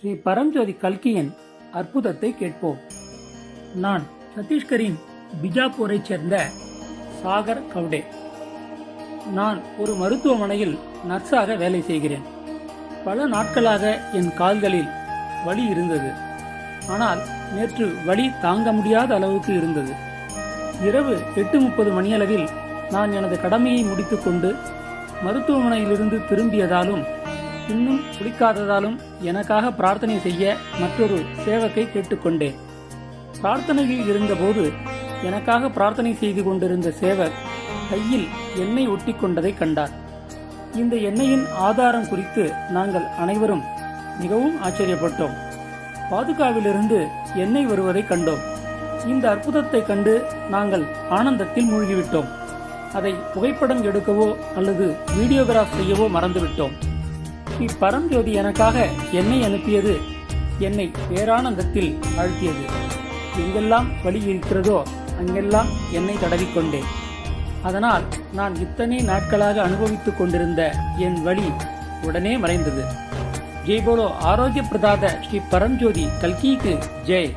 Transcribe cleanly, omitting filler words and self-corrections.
ஸ்ரீ பரம்ஜோதி கல்கியின் அற்புதத்தை கேட்போம். நான் சத்தீஸ்கரின் பிஜாப்பூரைச் சேர்ந்த சாகர் கவுடே. நான் ஒரு மருத்துவமனையில் நர்ஸாக வேலை செய்கிறேன். பல நாட்களாக என் கால்களில் வலி இருந்தது. ஆனால் நேற்று வலி தாங்க முடியாத அளவுக்கு இருந்தது. இரவு 8:30 மணியளவில் நான் எனது கடமையை முடித்துக்கொண்டு மருத்துவமனையிலிருந்து திரும்பியதாலும் இன்னும் குளிக்காததாலும் எனக்காக பிரார்த்தனை செய்ய மற்றொரு சேவக்கை கேட்டுக்கொண்டேன். பிரார்த்தனையில் இருந்தபோது எனக்காக பிரார்த்தனை செய்து கொண்டிருந்த சேவக் கையில் எண்ணெய் ஒட்டி கொண்டதை கண்டார். இந்த எண்ணெயின் ஆதாரம் குறித்து நாங்கள் அனைவரும் மிகவும் ஆச்சரியப்பட்டோம். பாதுகாவிலிருந்து எண்ணெய் வருவதை கண்டோம். இந்த அற்புதத்தை கண்டு நாங்கள் ஆனந்தத்தில் மூழ்கிவிட்டோம். அதை புகைப்படம் எடுக்கவோ அல்லது வீடியோகிராஃப் செய்யவோ மறந்துவிட்டோம். ஸ்ரீ பரம்ஜோதி எனக்காக எண்ணெய் அனுப்பியது என்னை பேரானந்தத்தில் ஆழ்த்தியது. எங்கெல்லாம் வலி இருக்கிறதோ அங்கெல்லாம் எண்ணெய் தடவிக்கொண்டேன். அதனால் நான் இத்தனை நாட்களாக அனுபவித்துக் கொண்டிருந்த என் வலி உடனே மறைந்தது. ஜெய் போலோ ஆரோக்கிய பிரதாத ஸ்ரீ பரம்ஜோதி கல்கிக்கு ஜெய்.